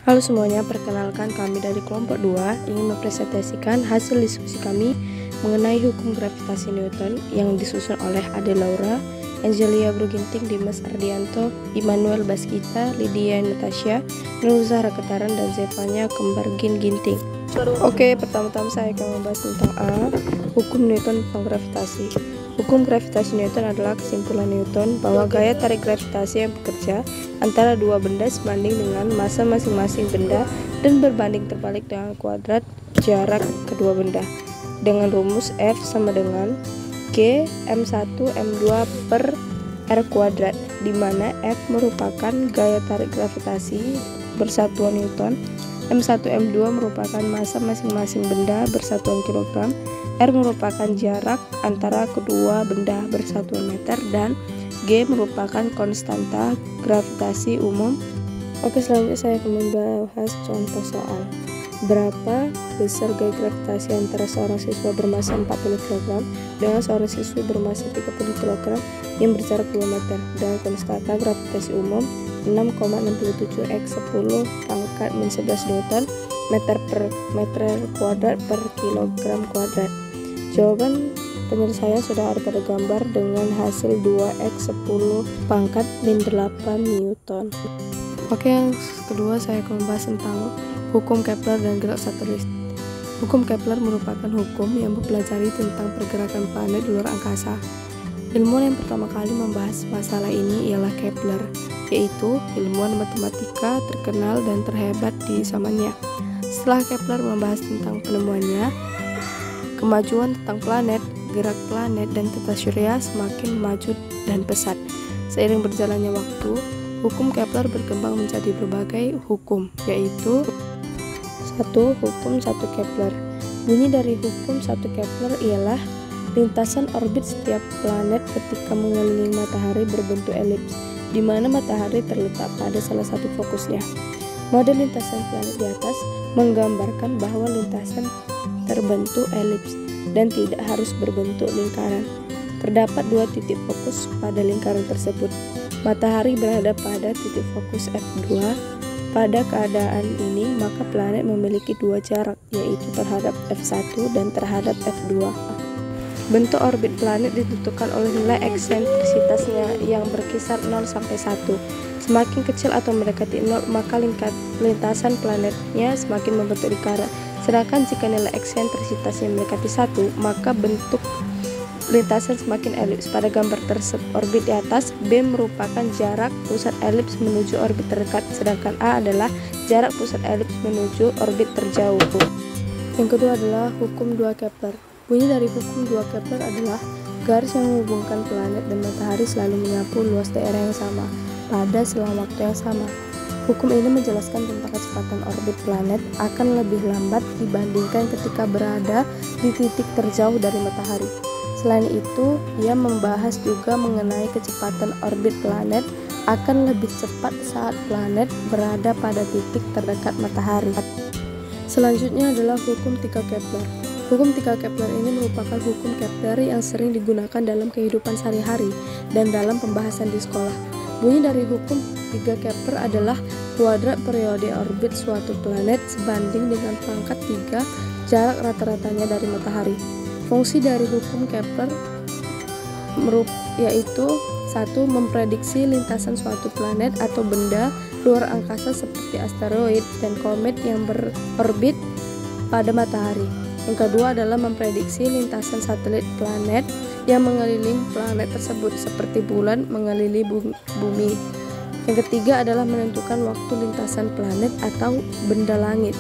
Halo semuanya, perkenalkan kami dari kelompok 2 ingin mempresentasikan hasil diskusi kami mengenai hukum gravitasi Newton yang disusun oleh Ade Laura, Angelia Bruginting, Dimas Ardianto, Immanuel Baskita, Lydia Natasha, Nurza Raketaran, dan Zevanya Kembargin Ginting. Oke, pertama-tama saya akan membahas tentang hukum Newton tentang gravitasi. Hukum gravitasi Newton adalah kesimpulan Newton bahwa gaya tarik gravitasi yang bekerja antara dua benda sebanding dengan massa masing-masing benda dan berbanding terbalik dengan kuadrat jarak kedua benda dengan rumus F sama dengan G M1 M2 per R kuadrat, di mana F merupakan gaya tarik gravitasi bersatuan Newton, M1 M2 merupakan massa masing-masing benda bersatuan kilogram, R merupakan jarak antara kedua benda bersatuan meter, dan G merupakan konstanta gravitasi umum. Oke, selanjutnya saya akan membahas contoh soal. Berapa besar gaya gravitasi antara seorang siswa bermassa 40 kg dengan seorang siswi bermassa 30 kg yang berjarak 2 meter dengan konstanta gravitasi umum 6,67 x 10 pangkat min 11 Newton meter per meter kuadrat per kilogram kuadrat. Jawaban penyelesaian sudah ada pada gambar dengan hasil 2x 10 pangkat min 8 Newton. Oke, yang kedua saya akan membahas tentang hukum Kepler dan gerak satelit. Hukum Kepler merupakan hukum yang mempelajari tentang pergerakan planet di luar angkasa. Ilmuwan yang pertama kali membahas masalah ini ialah Kepler, yaitu ilmuwan matematika terkenal dan terhebat di zamannya. Setelah Kepler membahas tentang penemuannya, kemajuan tentang planet, gerak planet, dan tata surya semakin maju dan pesat. Seiring berjalannya waktu, hukum Kepler berkembang menjadi berbagai hukum, yaitu 1. Hukum 1 Kepler. Bunyi dari hukum 1 Kepler ialah lintasan orbit setiap planet ketika mengelilingi matahari berbentuk elips, di mana matahari terletak pada salah satu fokusnya. Model lintasan planet di atas menggambarkan bahwa lintasan terbentuk elips dan tidak harus berbentuk lingkaran. Terdapat dua titik fokus pada lingkaran tersebut. Matahari berada pada titik fokus F2. Pada keadaan ini, maka planet memiliki dua jarak, yaitu terhadap F1 dan terhadap F2. Bentuk orbit planet ditentukan oleh nilai eksentrisitasnya yang berkisar 0 sampai 1. Semakin kecil atau mendekati 0, maka lintasan planetnya semakin membentuk lingkaran. Sedangkan jika nilai eksentrisitasnya mendekati 1, maka bentuk lintasan semakin elips. Pada gambar tersebut, orbit di atas, B merupakan jarak pusat elips menuju orbit terdekat, sedangkan A adalah jarak pusat elips menuju orbit terjauh. Yang kedua adalah hukum 2 Kepler. Bunyi dari hukum 2 Kepler adalah garis yang menghubungkan planet dan matahari selalu menyapu luas daerah yang sama pada selang waktu yang sama. Hukum ini menjelaskan tentang kecepatan orbit planet akan lebih lambat dibandingkan ketika berada di titik terjauh dari matahari. Selain itu, ia membahas juga mengenai kecepatan orbit planet akan lebih cepat saat planet berada pada titik terdekat matahari. Selanjutnya adalah hukum 3 Kepler. Hukum 3 Kepler ini merupakan hukum Kepler yang sering digunakan dalam kehidupan sehari-hari dan dalam pembahasan di sekolah. Bunyi dari hukum 3 Kepler adalah kuadrat periode orbit suatu planet sebanding dengan pangkat 3 jarak rata-ratanya dari matahari. Fungsi dari hukum Kepler yaitu 1. Memprediksi lintasan suatu planet atau benda luar angkasa seperti asteroid dan komet yang berorbit pada matahari. Yang kedua adalah memprediksi lintasan satelit planet yang mengelilingi planet tersebut seperti bulan mengelilingi bumi. Yang ketiga adalah menentukan waktu lintasan planet atau benda langit.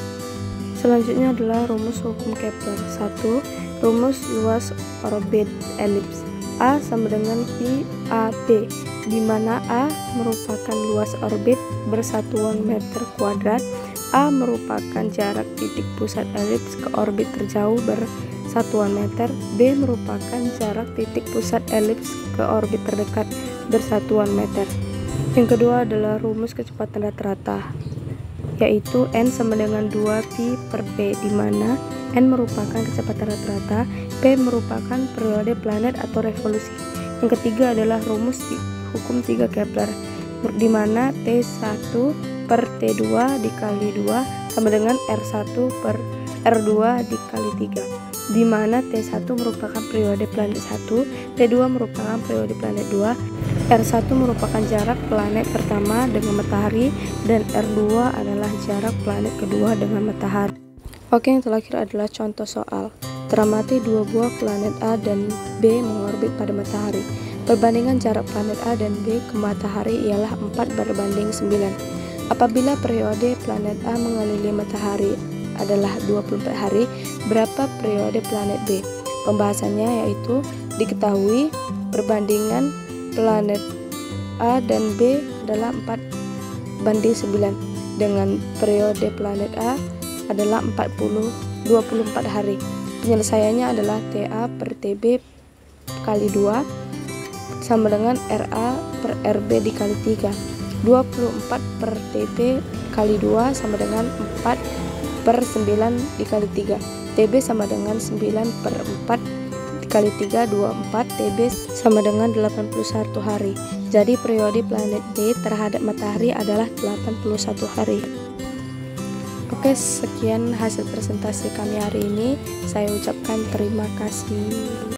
Selanjutnya adalah rumus hukum Kepler. 1. Rumus luas orbit elips. A sama dengan pi AB, di mana A merupakan luas orbit bersatuan meter kuadrat, A merupakan jarak titik pusat elips ke orbit terjauh bersatuan meter, B merupakan jarak titik pusat elips ke orbit terdekat bersatuan meter. Yang kedua adalah rumus kecepatan rata-rata, yaitu N sama dengan 2pi per P, di mana N merupakan kecepatan rata-rata, P merupakan periode planet atau revolusi. Yang ketiga adalah rumus hukum 3 Kepler, di mana T1 per T2 dikali 2 sama dengan R1 per R2 dikali 3, di mana T1 merupakan periode planet 1, T2 merupakan periode planet 2, R1 merupakan jarak planet pertama dengan matahari, dan R2 adalah jarak planet kedua dengan matahari. Oke, yang terakhir adalah contoh soal. Teramati dua buah planet A dan B mengorbit pada matahari. Perbandingan jarak planet A dan B ke matahari ialah 4:9. Apabila periode planet A mengelilingi matahari adalah 24 hari, berapa periode planet B? Pembahasannya yaitu diketahui perbandingan planet A dan B adalah 4:9 dengan periode planet A adalah 24 hari. Penyelesaiannya adalah TA per TB kali 2 sama dengan RA per RB dikali 3. 24 per TB kali 2 sama dengan 4 per 9 dikali 3. TB sama dengan 9 per 4 dikali 3, 24. TB sama dengan 81 hari. Jadi periode planet B terhadap matahari adalah 81 hari. Oke, sekian hasil presentasi kami hari ini. Saya ucapkan terima kasih.